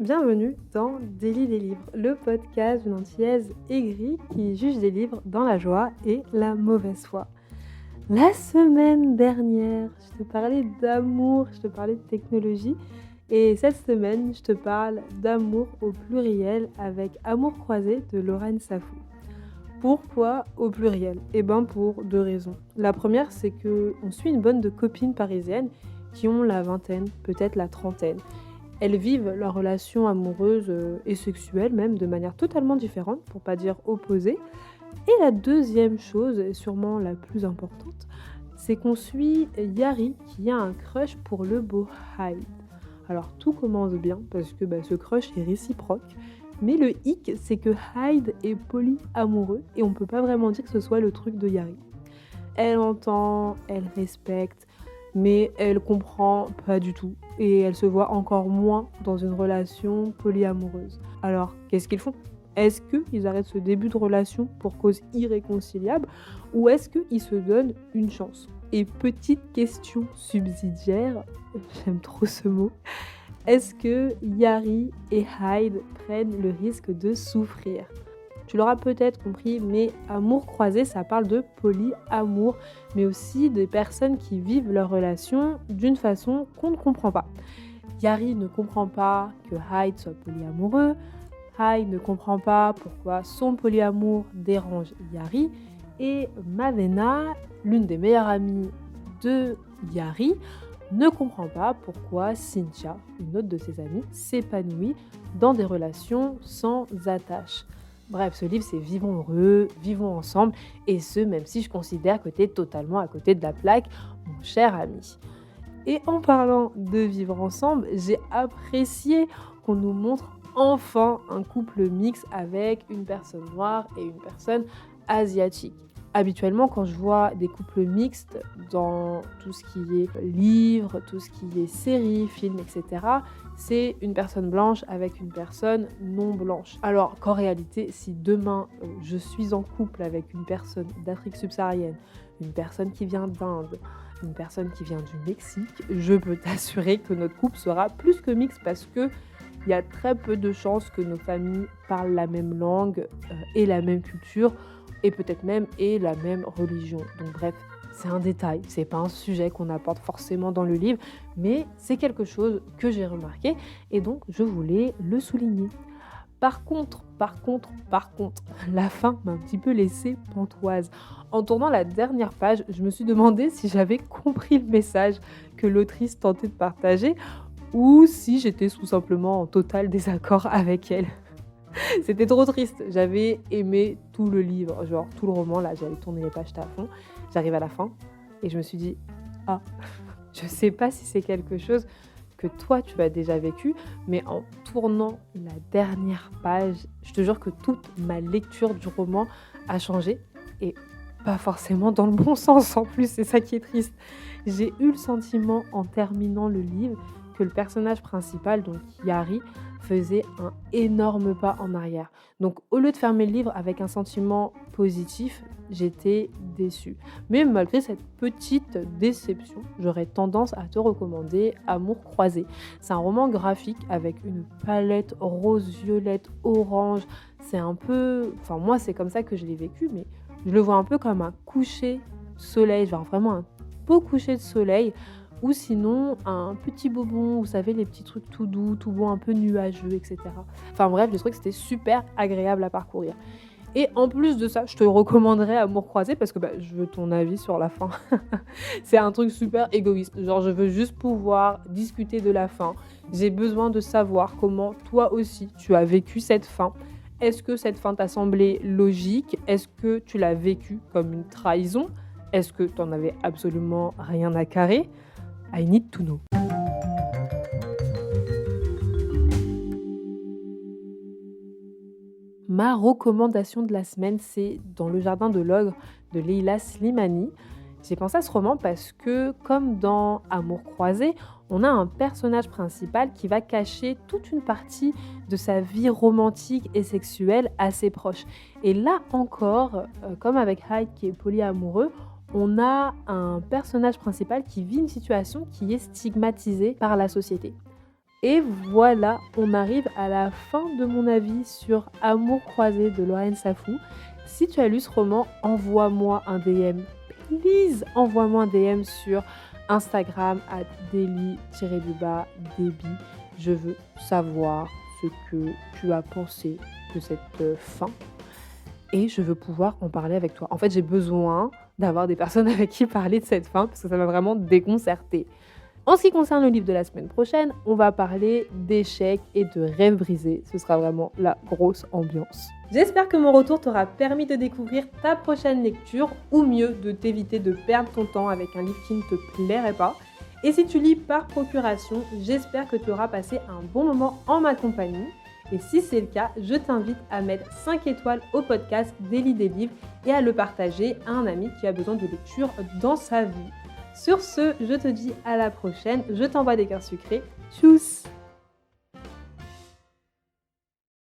Bienvenue dans Délit des livres, le podcast d'une antillaise aigrie qui juge des livres dans la joie et la mauvaise foi. La semaine dernière, je te parlais d'amour, je te parlais de technologie et cette semaine, je te parle d'amour au pluriel avec Amour croisé de Lorraine Safou. Pourquoi au pluriel ? Pour deux raisons. La première, c'est qu'on suit une bande de copines parisiennes qui ont la vingtaine, peut-être la trentaine. Elles vivent leur relation amoureuse et sexuelle même de manière totalement différente, pour pas dire opposée. Et la deuxième chose, et sûrement la plus importante, c'est qu'on suit Yari qui a un crush pour le beau Hyde. Alors tout commence bien parce que ce crush est réciproque, mais le hic c'est que Hyde est polyamoureux et on peut pas vraiment dire que ce soit le truc de Yari. Elle entend, elle respecte, mais elle comprend pas du tout et elle se voit encore moins dans une relation polyamoureuse. Alors, qu'est-ce qu'ils font ? Est-ce qu'ils arrêtent ce début de relation pour cause irréconciliable ou est-ce qu'ils se donnent une chance ? Et petite question subsidiaire, j'aime trop ce mot, est-ce que Yari et Hyde prennent le risque de souffrir ? Tu l'auras peut-être compris, mais amour croisé, ça parle de polyamour, mais aussi des personnes qui vivent leur relation d'une façon qu'on ne comprend pas. Yari ne comprend pas que Hyde soit polyamoureux, Hyde ne comprend pas pourquoi son polyamour dérange Yari, et Mavena, l'une des meilleures amies de Yari, ne comprend pas pourquoi Cynthia, une autre de ses amies, s'épanouit dans des relations sans attache. Bref, ce livre, c'est vivons heureux, vivons ensemble, et ce, même si je considère que t'es totalement à côté de la plaque, mon cher ami. Et en parlant de vivre ensemble, j'ai apprécié qu'on nous montre enfin un couple mixte avec une personne noire et une personne asiatique. Habituellement, quand je vois des couples mixtes dans tout ce qui est livres, tout ce qui est séries, films, etc., c'est une personne blanche avec une personne non blanche. Alors qu'en réalité, si demain je suis en couple avec une personne d'Afrique subsaharienne, une personne qui vient d'Inde, une personne qui vient du Mexique, je peux t'assurer que notre couple sera plus que mixte parce que il y a très peu de chances que nos familles parlent la même langue et la même culture et peut-être même et la même religion. Donc bref, c'est un détail, c'est pas un sujet qu'on apporte forcément dans le livre, mais c'est quelque chose que j'ai remarqué et donc je voulais le souligner. Par contre, la fin m'a un petit peu laissée pantoise. En tournant la dernière page, je me suis demandé si j'avais compris le message que l'autrice tentait de partager ou si j'étais tout simplement en total désaccord avec elle. C'était trop triste, j'avais aimé tout le livre, genre tout le roman, là j'avais tourné les pages à fond, j'arrive à la fin et je me suis dit « Ah, je sais pas si c'est quelque chose que toi tu as déjà vécu, mais en tournant la dernière page, je te jure que toute ma lecture du roman a changé et pas forcément dans le bon sens en plus, c'est ça qui est triste. J'ai eu le sentiment en terminant le livre que le personnage principal, donc Yari, faisait un énorme pas en arrière. Donc au lieu de fermer le livre avec un sentiment positif, j'étais déçue. Mais malgré cette petite déception, j'aurais tendance à te recommander Amour croisé. C'est un roman graphique avec une palette rose, violette, orange. C'est un peu... Enfin moi c'est comme ça que je l'ai vécu, mais je le vois un peu comme un coucher de soleil, genre vraiment un beau coucher de soleil. Ou sinon, un petit bonbon, vous savez, les petits trucs tout doux, tout beau, un peu nuageux, etc. Enfin bref, je trouvais que c'était super agréable à parcourir. Et en plus de ça, je te recommanderais Amour croisé parce que je veux ton avis sur la fin. C'est un truc super égoïste. Genre, je veux juste pouvoir discuter de la fin. J'ai besoin de savoir comment toi aussi tu as vécu cette fin. Est-ce que cette fin t'a semblé logique ? Est-ce que tu l'as vécue comme une trahison ? Est-ce que tu n'en avais absolument rien à carrer ? I need to know. Ma recommandation de la semaine, c'est Dans le jardin de l'ogre de Leila Slimani. J'ai pensé à ce roman parce que, comme dans Amour croisé, on a un personnage principal qui va cacher toute une partie de sa vie romantique et sexuelle à ses proches. Et là encore, comme avec Hyde qui est polyamoureux, on a un personnage principal qui vit une situation qui est stigmatisée par la société. Et voilà, on arrive à la fin de mon avis sur Amour croisé de Lorraine Safou. Si tu as lu ce roman, envoie-moi un DM. Please, envoie-moi un DM sur Instagram à daily-debi. Je veux savoir ce que tu as pensé de cette fin et je veux pouvoir en parler avec toi. En fait, j'ai besoin d'avoir des personnes avec qui parler de cette fin parce que ça m'a vraiment déconcertée. En ce qui concerne le livre de la semaine prochaine, on va parler d'échecs et de rêves brisés. Ce sera vraiment la grosse ambiance. J'espère que mon retour t'aura permis de découvrir ta prochaine lecture ou mieux de t'éviter de perdre ton temps avec un livre qui ne te plairait pas. Et si tu lis par procuration, j'espère que tu auras passé un bon moment en ma compagnie. Et si c'est le cas, je t'invite à mettre 5 étoiles au podcast Daily des livres et à le partager à un ami qui a besoin de lecture dans sa vie. Sur ce, je te dis à la prochaine, je t'envoie des cœurs sucrés. Tchuss!